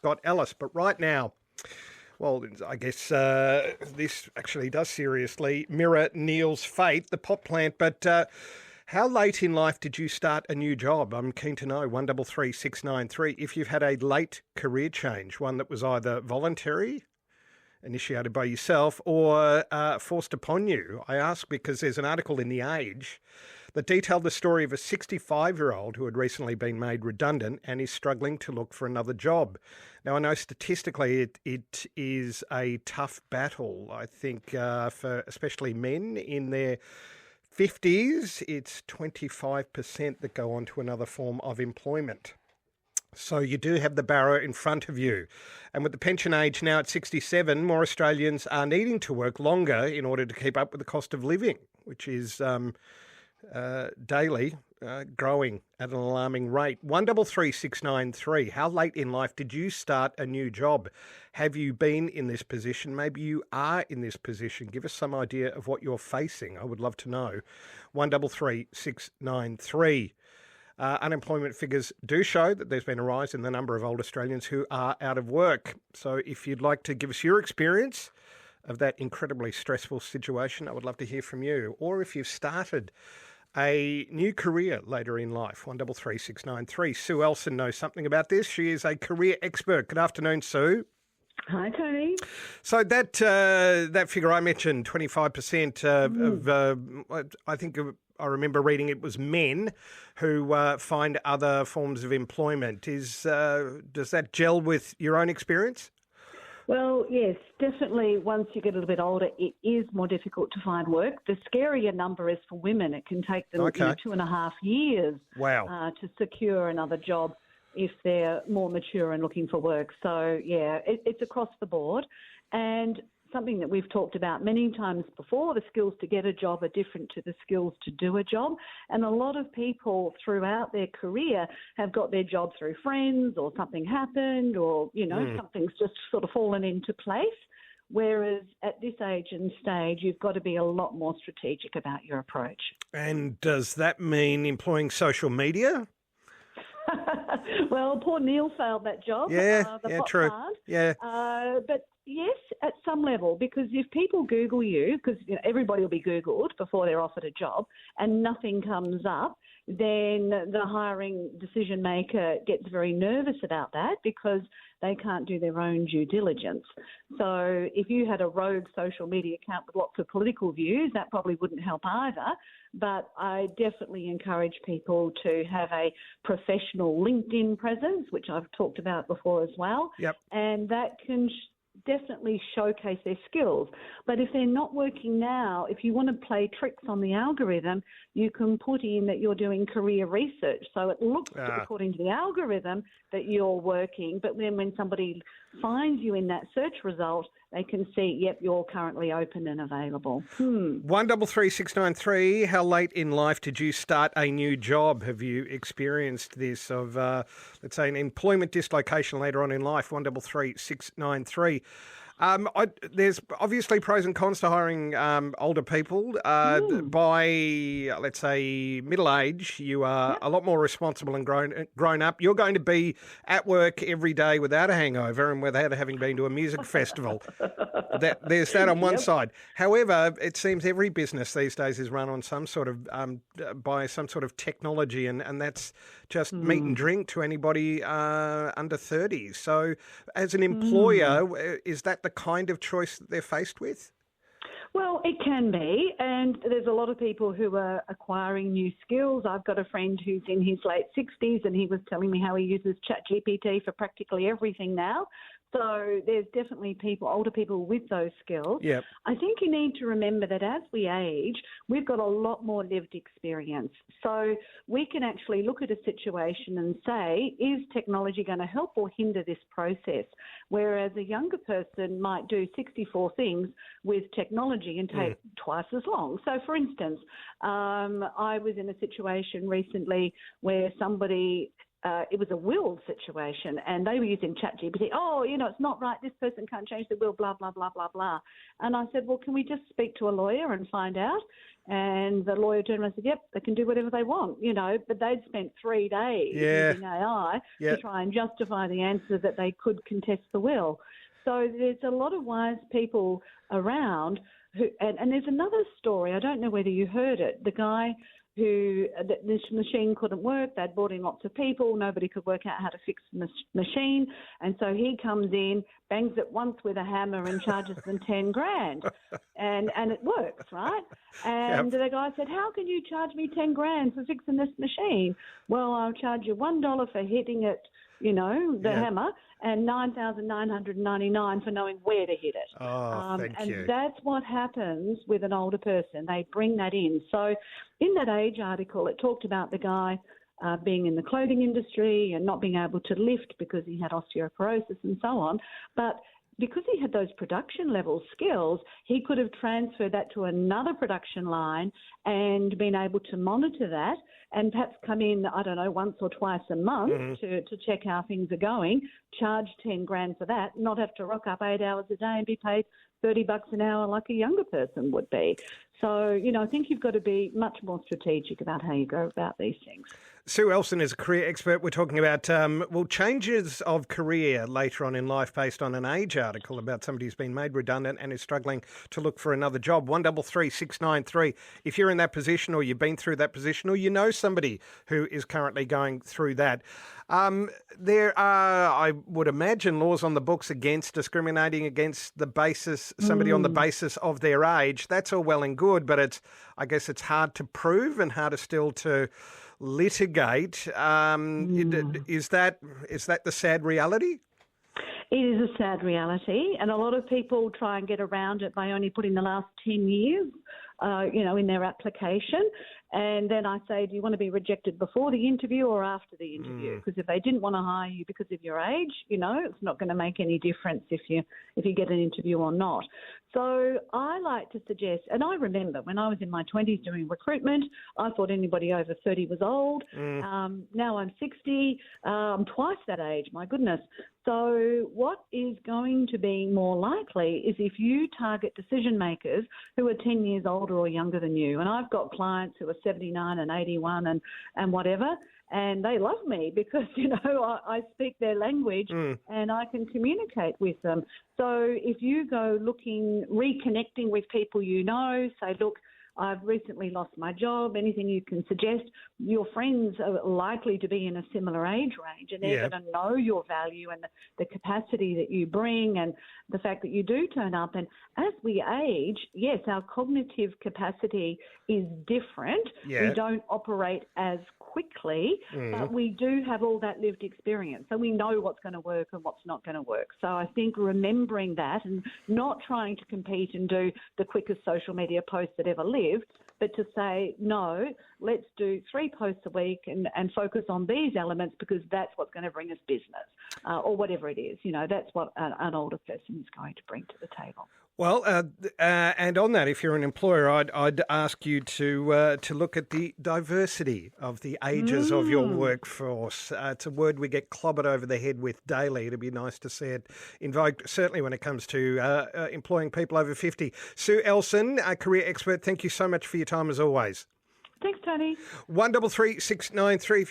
got Alice. But right now, well, I guess this actually does seriously mirror Neil's fate, the pot plant. But how late in life did you start a new job? I'm keen to know. 133693. If you've had a late career change, one that was either voluntary, initiated by yourself, or forced upon you. I ask because there's an article in The Age that detailed the story of a 65-year-old who had recently been made redundant and is struggling to look for another job. Now, I know statistically it is a tough battle, I think, for especially men in their 50s. It's 25% that go on to another form of employment. So you do have the barrow in front of you. And with the pension age now at 67, more Australians are needing to work longer in order to keep up with the cost of living, which is daily growing at an alarming rate. 133693. How late in life did you start a new job? Have you been in this position? Maybe you are in this position. Give us some idea of what you're facing. I would love to know. 133693. Unemployment figures do show that there's been a rise in the number of old Australians who are out of work. So if you'd like to give us your experience of that incredibly stressful situation, I would love to hear from you. Or if you've started a new career later in life, 133693. Sue Ellson knows something about this. She is a career expert. Good afternoon, Sue. Hi, Tony. So that figure I mentioned, 25% I think I remember reading it was men who find other forms of employment. Does that gel with your own experience? Well, yes, definitely. Once you get a little bit older, it is more difficult to find work. The scarier number is for women. It can take them 2.5 years to secure another job if they're more mature and looking for work. So, yeah, it's across the board. And something that we've talked about many times before, the skills to get a job are different to the skills to do a job. And a lot of people throughout their career have got their job through friends or something happened or, something's just sort of fallen into place. Whereas at this age and stage, you've got to be a lot more strategic about your approach. And does that mean employing social media? Well, poor Neil failed that job. True. Plant. Yeah. But yes, at some level, because if people Google you, because everybody will be Googled before they're offered a job, and nothing comes up, then the hiring decision maker gets very nervous about that because they can't do their own due diligence. So if you had a rogue social media account with lots of political views, that probably wouldn't help either. But I definitely encourage people to have a professional LinkedIn presence, which I've talked about before as well. Yep. And that can definitely showcase their skills. But if they're not working now, if you want to play tricks on the algorithm, you can put in that you're doing career research. So it looks, according to the algorithm, that you're working. But then when somebody finds you in that search result, they can see, yep, you're currently open and available. 133693. How late in life did you start a new job? Have you experienced this of, let's say, an employment dislocation later on in life? 133693. There's obviously pros and cons to hiring older people. By, let's say, middle age, you are a lot more responsible and grown up. You're going to be at work every day without a hangover and without having been to a music festival. There's that on one side. However, it seems every business these days is run on some sort of by some sort of technology, and that's just meat and drink to anybody under 30. So, as an employer, is that the kind of choice that they're faced with? Well, it can be, and there's a lot of people who are acquiring new skills. I've got a friend who's in his late 60s, and he was telling me how he uses ChatGPT for practically everything now. So there's definitely older people with those skills. Yep. I think you need to remember that as we age, we've got a lot more lived experience. So we can actually look at a situation and say, is technology going to help or hinder this process? Whereas a younger person might do 64 things with technology and take twice as long. So, for instance, I was in a situation recently where somebody it was a will situation, and they were using ChatGPT. Oh, it's not right. This person can't change the will, blah, blah, blah, blah, blah. And I said, well, can we just speak to a lawyer and find out? And the lawyer turned around and said, yep, they can do whatever they want, but they'd spent 3 days using AI to try and justify the answer that they could contest the will. So there's a lot of wise people around and there's another story. I don't know whether you heard it. The guy this machine couldn't work. They'd brought in lots of people. Nobody could work out how to fix the machine. And so he comes in, bangs it once with a hammer and charges them $10,000. And it works, right? And the guy said, how can you charge me $10,000 for fixing this machine? Well, I'll charge you $1 for hitting it, the hammer, and $9,999 for knowing where to hit it. Oh, thank you. And that's what happens with an older person. They bring that in. So in that Age article, it talked about the guy being in the clothing industry and not being able to lift because he had osteoporosis and so on. But because he had those production level skills, he could have transferred that to another production line and been able to monitor that and perhaps come in, I don't know, once or twice a month to check how things are going, charge $10,000 for that, not have to rock up 8 hours a day and be paid $30 an hour like a younger person would be. So, I think you've got to be much more strategic about how you go about these things. Sue Ellson is a career expert. We're talking about, changes of career later on in life based on an Age article about somebody who's been made redundant and is struggling to look for another job. 133 693. If you're in that position or you've been through that position or you know somebody who is currently going through that, there are, I would imagine, laws on the books against discriminating against the basis, somebody on the basis of their age. That's all well and good, but I guess it's hard to prove and harder still to litigate. Is that the sad reality? It is a sad reality, and a lot of people try and get around it by only putting the last 10 years, in their application. And then I say, do you want to be rejected before the interview or after the interview? Because if they didn't want to hire you because of your age, it's not going to make any difference if you get an interview or not. So I like to suggest, and I remember when I was in my 20s doing recruitment, I thought anybody over 30 was old. Now I'm 60. I'm twice that age, my goodness. So what is going to be more likely is if you target decision makers who are 10 years older or younger than you. And I've got clients who are 79 and 81 and whatever, and they love me because, I speak their language and I can communicate with them. So if you go reconnecting with people say, look, I've recently lost my job, anything you can suggest. Your friends are likely to be in a similar age range and they're going to know your value and the capacity that you bring and the fact that you do turn up. And as we age, yes, our cognitive capacity is different. We don't operate as quickly, but we do have all that lived experience. So we know what's going to work and what's not going to work. So I think remembering that and not trying to compete and do the quickest social media post that ever lived, but to say, no, let's do 3 posts a week and focus on these elements because that's what's going to bring us business or whatever it is. That's what an older person is going to bring to the table. Well, and on that, if you're an employer, I'd ask you to look at the diversity of the ages of your workforce. It's a word we get clobbered over the head with daily. It'd be nice to see it invoked, certainly when it comes to employing people over 50. Sue Ellson, a career expert, thank you so much for your time as always. Thanks, Tony. 133 693.